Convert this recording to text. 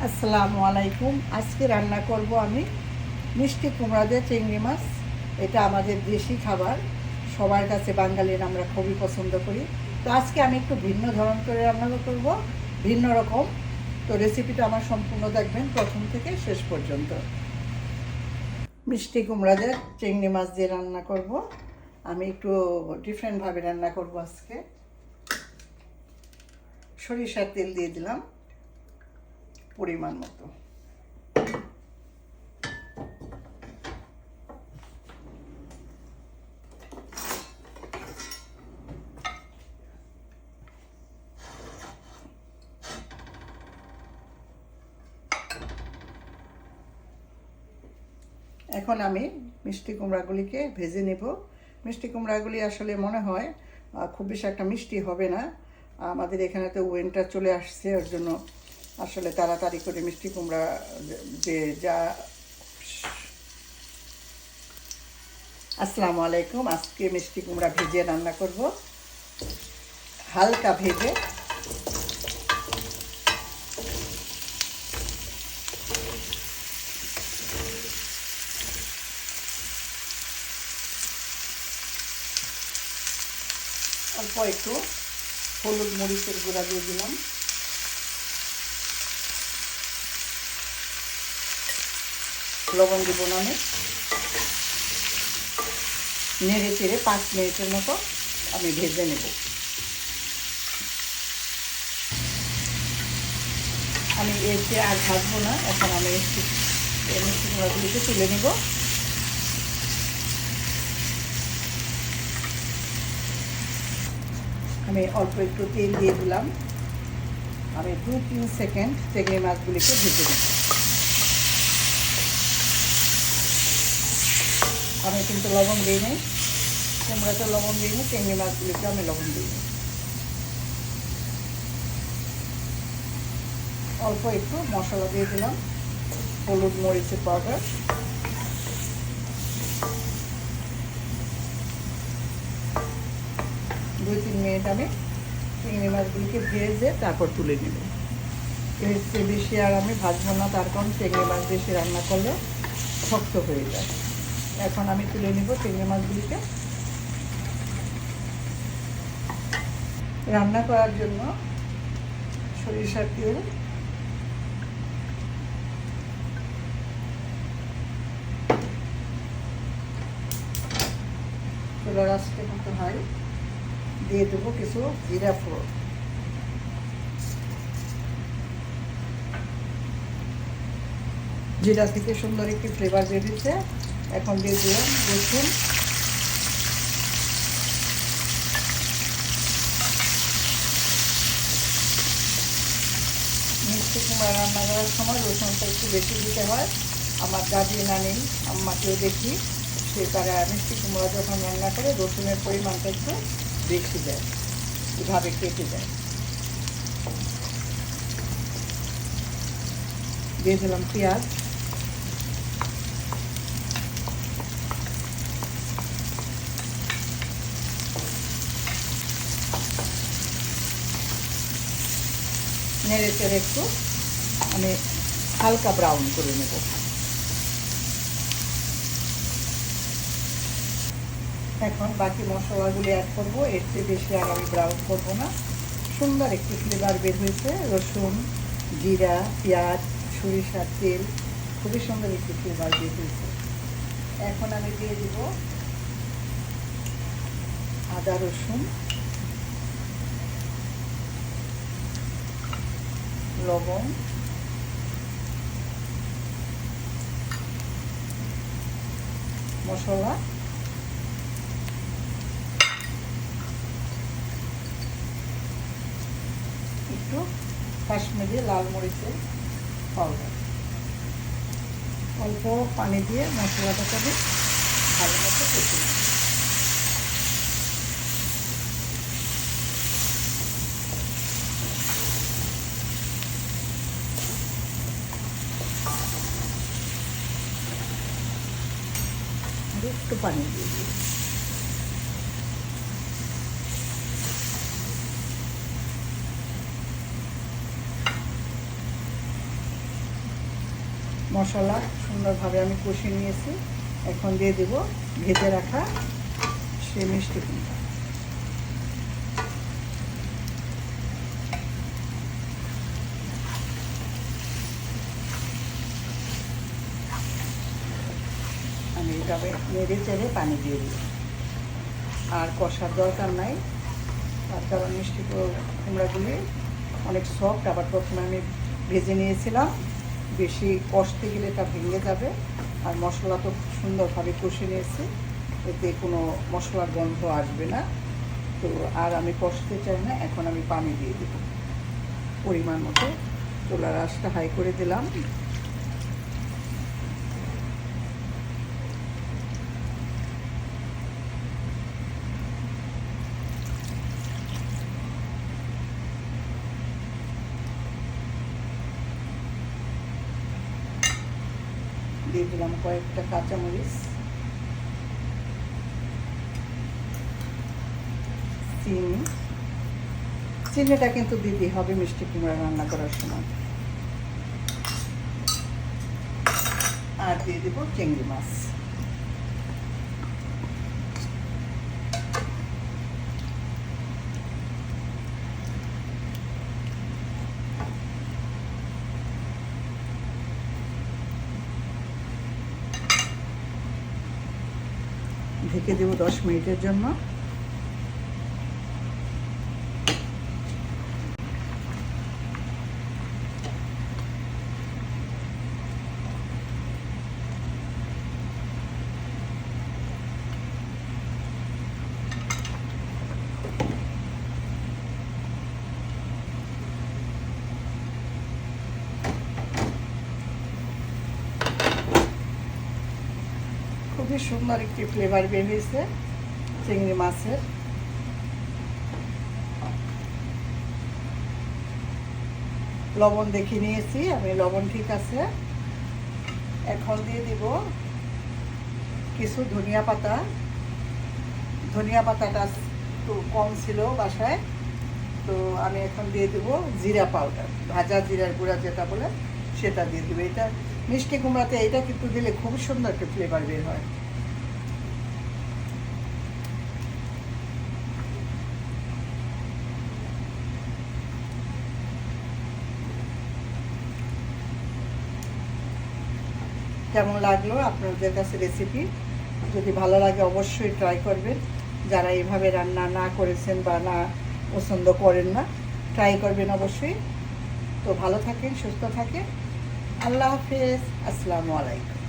আসসালামু আলাইকুম। আজকে রান্না করব আমি মিষ্টি কুমড়া দিয়ে চিংড়ি মাছ। এটা আমাদের দেশি খাবার, সবার কাছে বাঙালির আমরা খুবই পছন্দ করি। তো আজকে আমি একটু ভিন্ন ধরন করে রান্না করব, ভিন্ন রকম। তো রেসিপিটা আমার সম্পূর্ণ দেখবেন প্রথম থেকে শেষ পর্যন্ত। মিষ্টি কুমড়া দিয়ে চিংড়ি মাছ দিয়ে রান্না করব। আমি একটু ডিফারেন্টভাবে রান্না করব আজকে। সরিষার তেল দিয়ে দিলাম পরিমাণ মতো। এখন আমি মিষ্টি কুমড়াগুলিকে ভেজে নেব। মিষ্টি কুমড়াগুলি আসলে মনে হয় খুব বেশি একটা মিষ্টি হবে না। আমাদের এখানে তো উইন্টার চলে আসছে, ওর জন্য আসলে তাড়াতাড়ি করে মিষ্টি কুমড়া যে যা। আসসালামু আলাইকুম। আজকে মিষ্টি কুমড়া ভেজে রান্না করব, হালকা ভেজে। অল্প একটু হলুদ মরিচের গুঁড়া দিয়ে দিলাম, লবণ দিব না। নেড়ে চেড়ে 5 মিনিটের মতো আমি ভেজে নেব। আমি এসে আর ভাজবো না, এখন আমি মিষ্টি কুমড়াগুলিকে তুলে নেব। আমি অল্প একটু তেল দিয়ে দিলাম। আমি 2-3 সেকেন্ড চিংড়ি মাছগুলিকে ভেজে নেব। আমি কিন্তু লবণ দিই নি, কুমড়াতে লবণ দিই নি, চিংড়ি মাছগুলিকে আমি লবণ দিই নি। অল্প একটু মশলা দিয়ে দিলাম, হলুদ মরিচের পাউডার। দুই 3 মিনিট আমি চিংড়ি মাছগুলিকে ভেজে তারপর তুলে নেব। এর চেয়ে বেশি আর আমি ভাজবো না, তার কারণ চিংড়ি মাছ বেশি রান্না করলে শক্ত হয়ে যায়। এখন আমি তুলে নেব চিংড়ি মাছগুলিকে। রান্না করার জন্য সরিষার তেল, চুলার আঁচটা করতে হয়, দিয়ে দেবো কিছু জিরা ফোড়ন। জিরা থেকে সুন্দর একটি ফ্লেভার বেরিয়েছে। এখন দিয়ে দিলাম রসুন, মিষ্টি কুমড়া রান্না করার সময় রসুনটা একটু বেশি দিতে হয়। আমার দাদি নানি আম্মাকেও দেখি, সে তারা মিষ্টি কুমড়া যখন রান্না করে রসুনের পরিমাণটা একটু বেশি দেয়, এভাবে কেটে দেয়। দিয়ে দিলাম পেঁয়াজ, নেড়ে চেড়ে একটু আমি হালকা ব্রাউন করে নেব। এখন বাকি মশলাগুলি অ্যাড করবো, এর চেয়ে বেশি আর আমি ব্রাউন করবো না। সুন্দর একটি ফ্লেভার বের হয়েছে, রসুন, জিরা, পেঁয়াজ, সরিষার তেল, খুবই সুন্দর একটি ফ্লেভার বের হয়েছে। এখন আমি দিয়ে দিব আদা রসুন, লবণ, মশলা, একটু কাশ্মীরি লাল মরিচের পাউডার। অল্প পানি দিয়ে মশলাটাকে আমি ভালো মতো কষে নেব। একটু পানি দিয়ে দিই। মশলা সুন্দরভাবে আমি কষিয়ে নিয়েছি। এখন দিয়ে দেব ভেজে রাখা সেই মিষ্টি কুমড়া। আমি এভাবে নেড়ে চেড়ে পানি দিয়ে দিই, আর কষার দরকার নাই। তার কারণ মিষ্টি কুমড়াগুলি অনেক সফট, আবার প্রথমে আমি ভেজে নিয়েছিলাম, বেশি কষতে গেলে এটা ভেঙে যাবে। আর মশলা তো সুন্দরভাবে কষে নিয়েছি, এতে কোনো মশলার গন্ধ আসবে না। তো আর আমি কষতে চাই না, এখন আমি পানি দিয়ে দেব পরিমাণ মতো। চুলার আঁচটা হাই করে দিলাম। দিয়ে দিলাম কয়েকটা কাঁচামরিচ, চিনিটা কিন্তু দিতে হবে মিষ্টি কুমড়া রান্না করার সময়। আর দিয়ে দেব চিংড়ি মাছ। ঢেকে দেব 10 মিনিটের জন্য। খুবই সুন্দর একটি ফ্লেভার বের হয়েছে চিংড়ি মাছের। লবণ দেখে নিয়েছি আমি, লবণ ঠিক আছে। এখন দিয়ে দিব কিছু ধনিয়া পাতা। ধনিয়া পাতাটা একটু কম ছিল বাসায়, তো আমি এখন দিয়ে দেব জিরা পাউডার, ভাজা জিরার গুঁড়া যেটা বলে সেটা দিয়ে দেবো। এটা মিষ্টি কুমড়াতে এটা কিন্তু দিলে খুব সুন্দর একটা ফ্লেভার বের হয়। কেমন লাগলো আপনাদের কাছে রেসিপি? যদি ভালো লাগে অবশ্যই ট্রাই করবেন। যারা এইভাবে রান্না না করেছেন বা না পছন্দ করেন না, ট্রাই করবেন অবশ্যই। তো ভালো থাকেন, সুস্থ থাকেন। আল্লাহ হাফেজ, আসসালামু আলাইকুম।